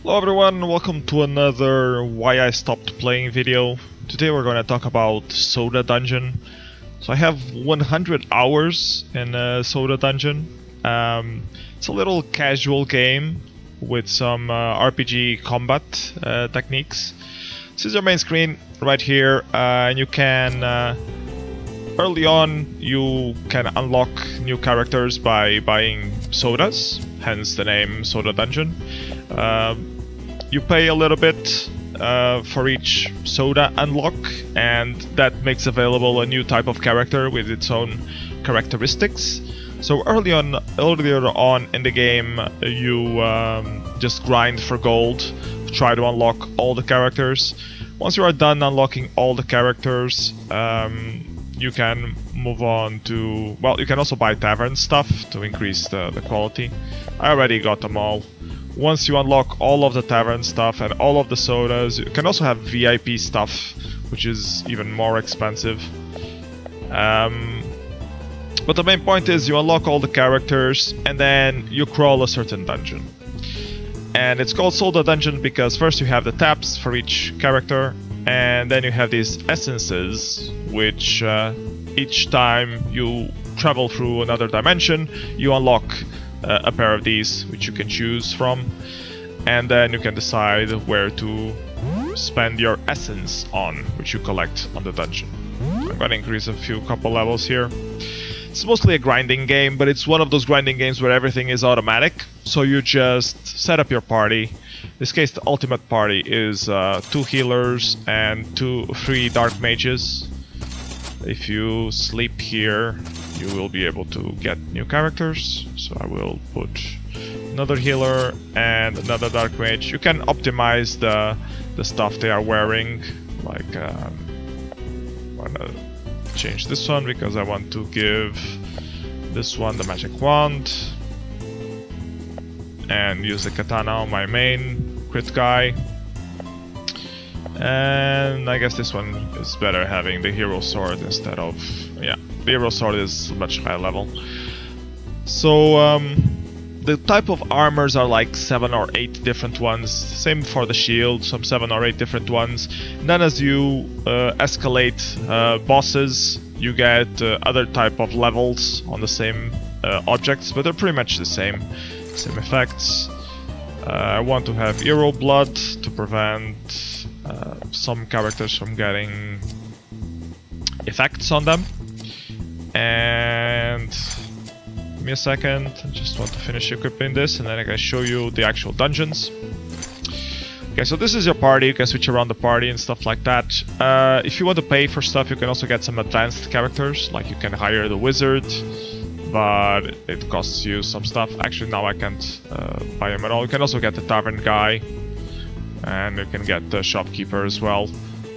Hello everyone, welcome to another Why I Stopped Playing video. Today we're going to talk about Soda Dungeon. So I have 100 hours in Soda Dungeon. It's a little casual game with some RPG combat techniques. This is your main screen right here, and you can early on you can unlock new characters by buying sodas, hence the name Soda Dungeon. You pay a little bit for each soda unlock, and that makes available a new type of character with its own characteristics. So earlier on in the game, you just grind for gold, try to unlock all the characters. Once you are done unlocking all the characters, you can move on to... well, you can also buy tavern stuff to increase the quality. I already got them all. Once you unlock all of the tavern stuff and all of the sodas, you can also have VIP stuff, which is even more expensive. But the main point is you unlock all the characters and then you crawl a certain dungeon. And it's called Soda Dungeon because first you have the taps for each character, and then you have these essences, which each time you travel through another dimension, you unlock a pair of these, which you can choose from, and then you can decide where to spend your essence on, which you collect on the dungeon. I'm gonna increase a couple levels here. It's mostly a grinding game, but it's one of those grinding games where everything is automatic, so you just set up your party. In this case, the ultimate party is 2 healers and 3 dark mages. If you sleep here, you will be able to get new characters. So I will put another healer and another dark mage. You can optimize the stuff they are wearing. Like, I'm gonna change this one because I want to give this one the magic wand and use the katana on my main crit guy. And I guess this one is better having the hero sword instead of... yeah, the hero sword is much higher level. So the type of armors are like 7 or 8 different ones. Same for the shield, some 7 or 8 different ones. And then as you escalate bosses, you get other type of levels on the same objects, but they're pretty much the same effects. I want to have hero blood to prevent some characters from getting effects on them. And give me a second, I just want to finish equipping this and then I can show you the actual dungeons. Okay, so this is your party, you can switch around the party and stuff like that. If you want to pay for stuff, you can also get some advanced characters, like you can hire the wizard, but it costs you some stuff. Actually, now I can't buy him at all. You can also get the tavern guy, and you can get the shopkeeper as well.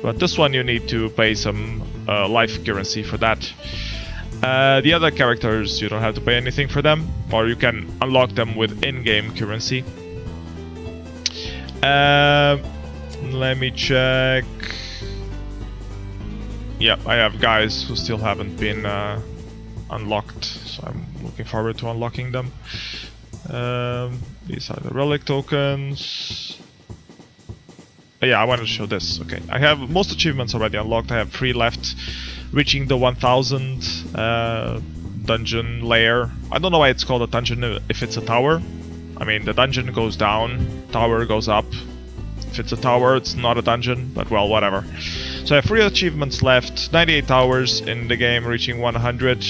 But this one you need to pay some life currency for that. The other characters, you don't have to pay anything for them, or you can unlock them with in-game currency. Let me check. Yeah, I have guys who still haven't been unlocked, so I'm looking forward to unlocking them. These are the relic tokens. Yeah, I wanted to show this. Okay, I have most achievements already unlocked. I have 3 left, reaching the 1000 dungeon layer. I don't know why it's called a dungeon if it's a tower. I mean, the dungeon goes down, tower goes up. If it's a tower, it's not a dungeon, but well, whatever. So I have 3 achievements left, 98 hours in the game, reaching 100.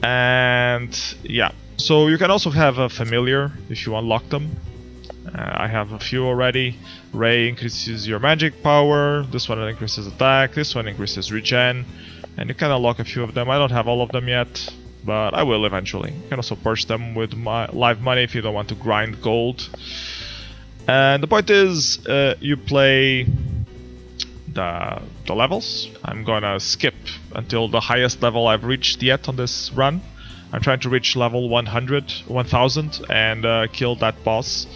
And yeah, so you can also have a familiar if you unlock them. I have a few already. Ray increases your magic power, this one increases attack, this one increases regen, and you can unlock a few of them. I don't have all of them yet, but I will eventually. You can also purchase them with my live money if you don't want to grind gold. And the point is, you play the levels. I'm gonna skip until the highest level I've reached yet on this run. I'm trying to reach level 1000 and kill that boss.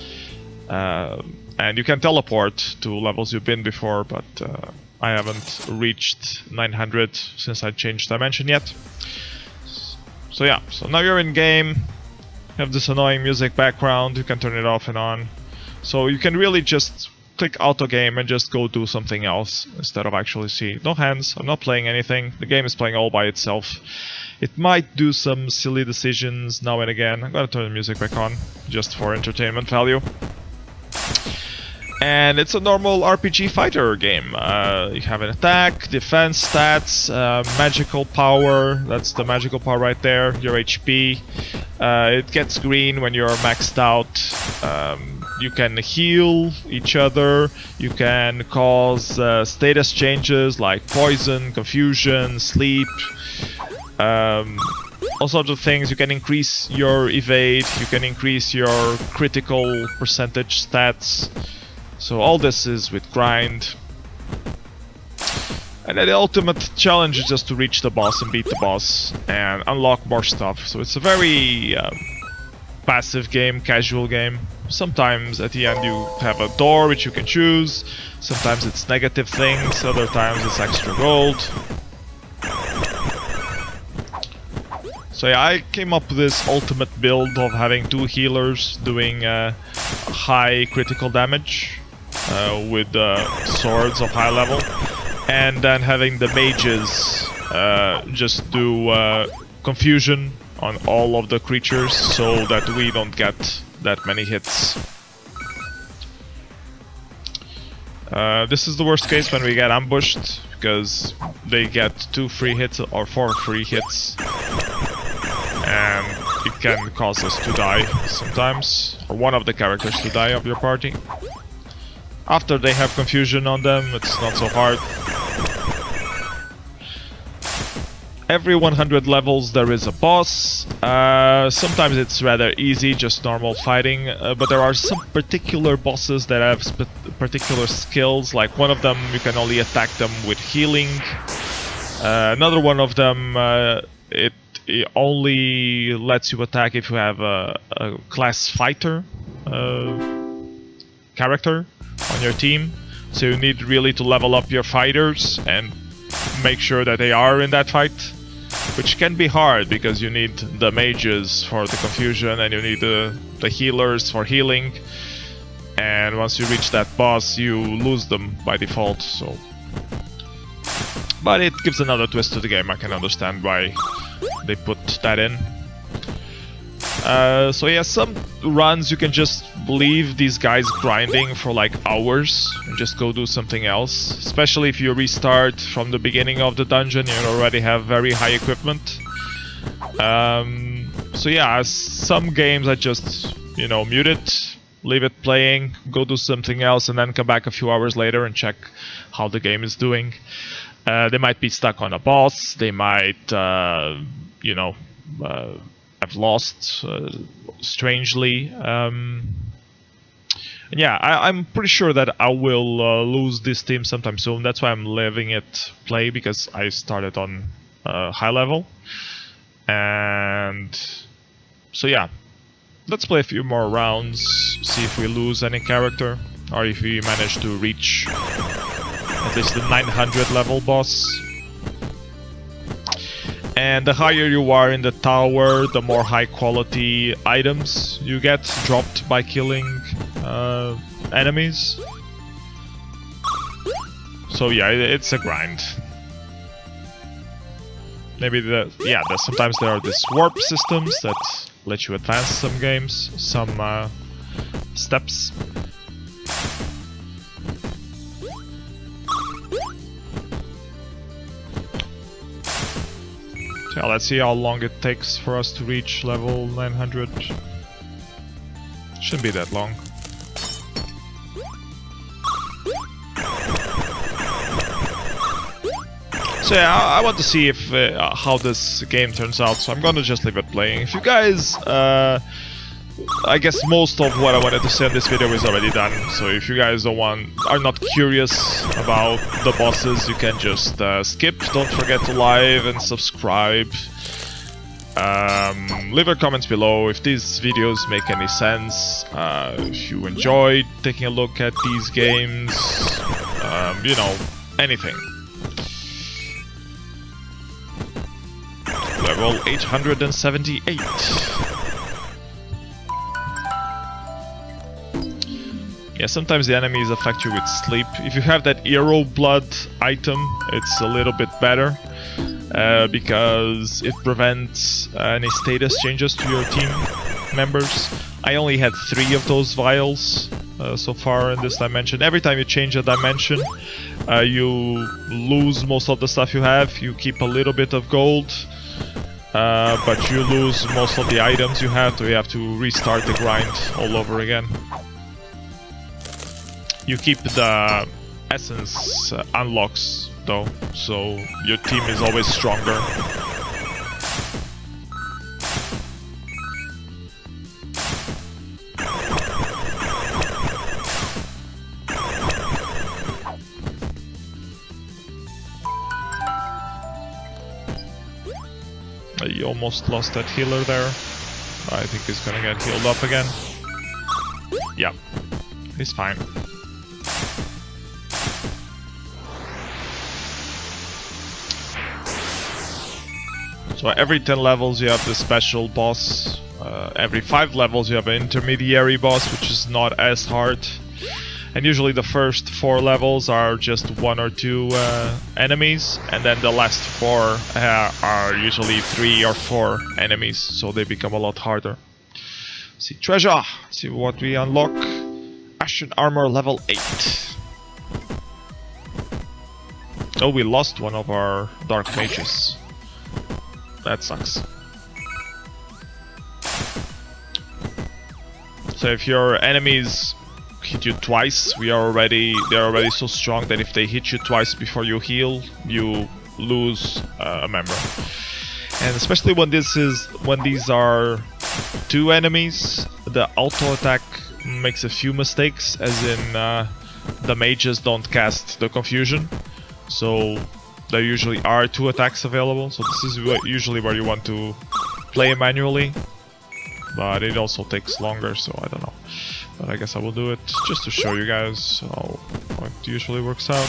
And you can teleport to levels you've been before, but I haven't reached 900 since I changed dimension yet. So yeah, so now you're in game. You have this annoying music background, you can turn it off and on. So you can really just click auto game and just go do something else instead of actually see. No hands, I'm not playing anything, the game is playing all by itself. It might do some silly decisions now and again. I'm gonna turn the music back on just for entertainment value. And it's a normal RPG fighter game. You have an attack, defense stats, magical power, that's the magical power right there, your HP. It gets green when you're maxed out. You can heal each other, you can cause status changes like poison, confusion, sleep, all sorts of things. You can increase your evade, you can increase your critical percentage stats. So all this is with grind. And then the ultimate challenge is just to reach the boss and beat the boss and unlock more stuff. So it's a very passive game, casual game. Sometimes at the end you have a door which you can choose. Sometimes it's negative things, other times it's extra gold. So yeah, I came up with this ultimate build of having 2 healers doing high critical damage with swords of high level, and then having the mages just do confusion on all of the creatures so that we don't get that many hits. This is the worst case when we get ambushed, because they get 2 free hits or 4 free hits, and it can cause us to die sometimes, or one of the characters to die of your party. After they have confusion on them, it's not so hard. Every 100 levels there is a boss. Sometimes it's rather easy, just normal fighting, but there are some particular bosses that have particular skills. Like one of them, you can only attack them with healing. Another one of them, it only lets you attack if you have a class fighter character on your team. So you need really to level up your fighters and make sure that they are in that fight, which can be hard because you need the mages for the confusion and you need the healers for healing, and once you reach that boss you lose them by default. So, but it gives another twist to the game. I can understand why they put that in. So yeah, some runs you can just leave these guys grinding for like hours and just go do something else. Especially if you restart from the beginning of the dungeon, you already have very high equipment. So yeah, some games I just, you know, mute it, leave it playing, go do something else, and then come back a few hours later and check how the game is doing. They might be stuck on a boss, they might, you know, have lost strangely. Yeah, I'm pretty sure that I will lose this team sometime soon. That's why I'm letting it play, because I started on high level. And so yeah, let's play a few more rounds, see if we lose any character, or if we manage to reach at least the 900 level boss. And the higher you are in the tower, the more high quality items you get dropped by killing enemies. So yeah, it's a grind. Maybe sometimes there are these warp systems that let you advance some games, some steps. Yeah, let's see how long it takes for us to reach level 900. Shouldn't be that long. So yeah, I want to see if how this game turns out, so I'm gonna just leave it playing. If you guys, I guess most of what I wanted to say in this video is already done, so if you guys are not curious about the bosses, you can just skip. Don't forget to like and subscribe. Leave your comments below if these videos make any sense, if you enjoyed taking a look at these games, you know, anything. Level 878. Yeah, sometimes the enemies affect you with sleep. If you have that Hero Blood item, it's a little bit better because it prevents any status changes to your team members. I only had 3 of those vials so far in this dimension. Every time you change a dimension, you lose most of the stuff you have. You keep a little bit of gold, but you lose most of the items you have, so you have to restart the grind all over again. You keep the essence unlocks though, so your team is always stronger. You almost lost that healer there. I think he's gonna get healed up again. Yeah, he's fine. So every 10 levels you have the special boss. Every 5 levels you have an intermediary boss, which is not as hard. And usually the first 4 levels are just 1 or 2 enemies, and then the last 4 are usually 3 or 4 enemies, so they become a lot harder. See treasure! See what we unlock. Ashen Armor level 8. Oh, we lost one of our Dark Mages. That sucks. So if your enemies hit you twice, they're already so strong that if they hit you twice before you heal, you lose a member. And especially when these are 2 enemies, the auto attack makes a few mistakes, as in the mages don't cast the confusion. So there usually are 2 attacks available, so this is usually where you want to play manually. But it also takes longer, so I don't know. But I guess I will do it just to show you guys how it usually works out.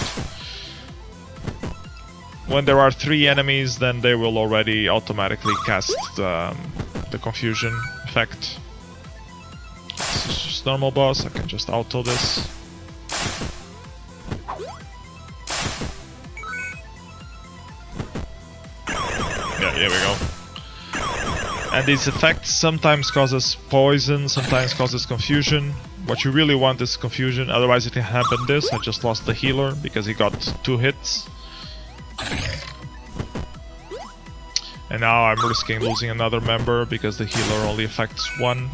When there are 3 enemies, then they will already automatically cast the confusion effect. This is just normal boss, I can just auto this. Yeah, here we go. And these effects sometimes causes poison, sometimes causes confusion. What you really want is confusion, otherwise it can happen this. I just lost the healer because he got 2 hits. And now I'm risking losing another member because the healer only affects 1.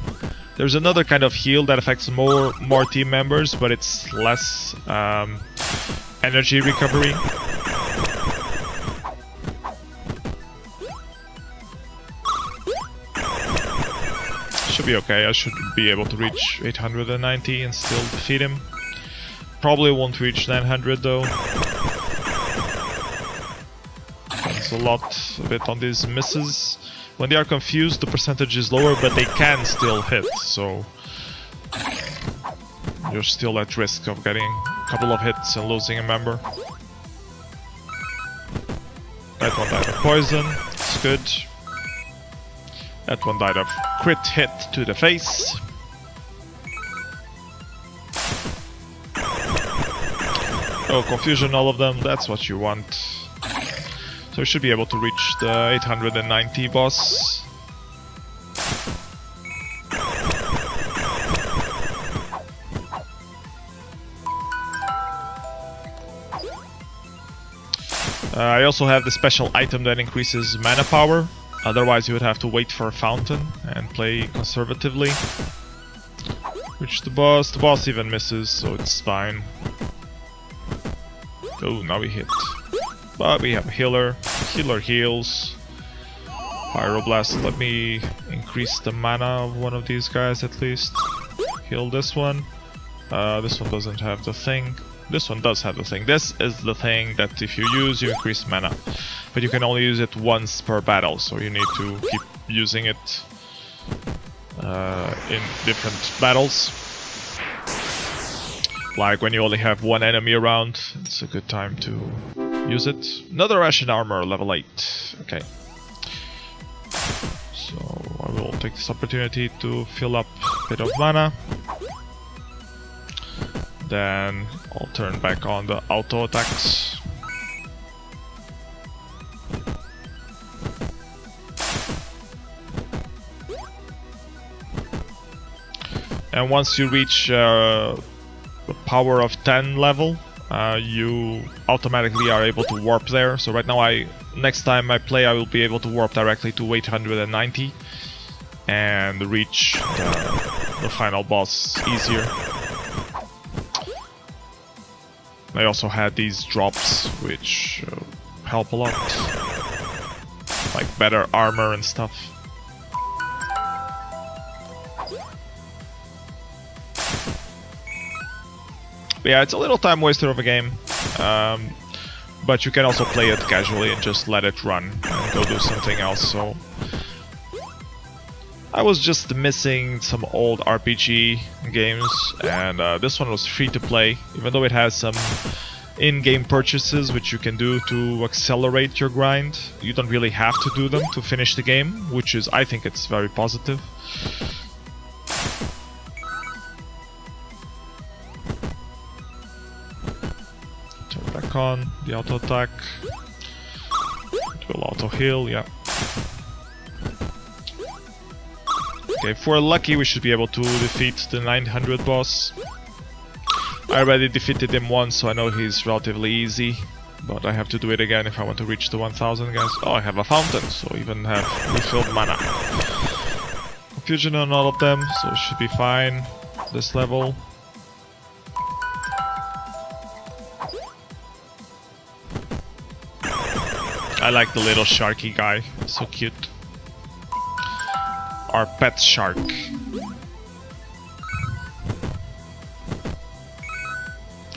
There's another kind of heal that affects more team members, but it's less energy recovery. Should be okay. I should be able to reach 890 and still defeat him. Probably won't reach 900 though. Depends a bit on these misses. When they are confused, the percentage is lower, but they can still hit, so you're still at risk of getting a couple of hits and losing a member. That one died of poison, it's good. That one died of crit hit to the face. Oh, confusion, all of them, that's what you want. So we should be able to reach the 890 boss. I also have the special item that increases mana power. Otherwise you would have to wait for a fountain and play conservatively. Reach the boss even misses, so it's fine. Oh, now we hit. But we have a healer. Healer heals. Pyroblast, let me increase the mana of one of these guys at least. Heal this one. This one doesn't have the thing. This one does have the thing. This is the thing that if you use, you increase mana. But you can only use it once per battle, so you need to keep using it in different battles. Like when you only have one enemy around, it's a good time to use it. Another Ashen Armor, level 8. Okay. So I will take this opportunity to fill up a bit of mana. Then I'll turn back on the auto attacks. And once you reach the power of 10 level, you automatically are able to warp there. So right now, next time I play, I will be able to warp directly to 890 and reach the final boss easier. I also had these drops, which help a lot, like better armor and stuff. But yeah, it's a little time waster of a game, but you can also play it casually and just let it run and go do something else. So I was just missing some old RPG games, and this one was free to play, even though it has some in-game purchases which you can do to accelerate your grind. You don't really have to do them to finish the game, which is, I think it's very positive. Turn back on the auto attack. It will auto heal, yeah. Okay, if we're lucky, we should be able to defeat the 900 boss. I already defeated him once, so I know he's relatively easy. But I have to do it again if I want to reach the 1000, guys. Oh, I have a fountain, so I even have refilled mana. Confusion on all of them, so it should be fine. This level. I like the little sharky guy, so cute. Our pet shark.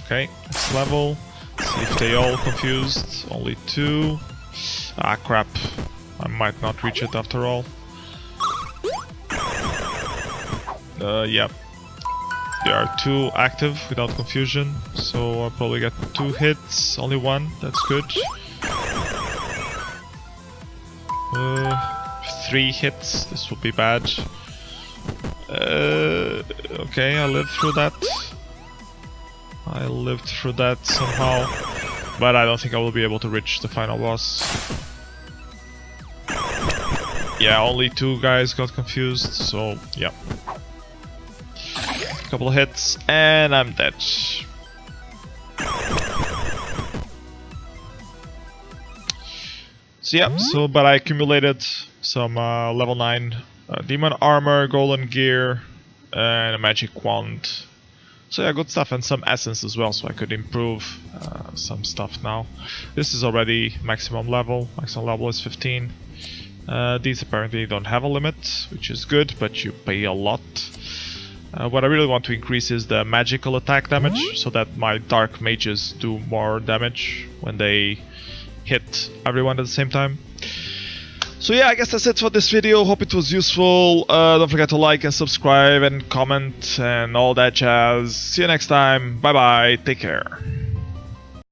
Okay, next level. See if they all confused. Only 2. Ah, crap. I might not reach it after all. Yep. There are 2 active without confusion, so I'll probably get 2 hits. Only 1, that's good. 3 hits, this will be bad. Okay, I lived through that. I lived through that somehow, but I don't think I will be able to reach the final boss. Yeah, only 2 guys got confused, so yeah. Couple of hits, and I'm dead. So yeah, but I accumulated some level 9 demon armor, golden gear, and a magic wand. So yeah, good stuff, and some essence as well, so I could improve some stuff now. This is already maximum level. Maximum level is 15. These apparently don't have a limit, which is good, but you pay a lot. What I really want to increase is the magical attack damage, so that my dark mages do more damage when they hit everyone at the same time. So yeah, I guess that's it for this video. Hope it was useful. Don't forget to like and subscribe and comment and all that jazz. See you next time. Bye bye. Take care.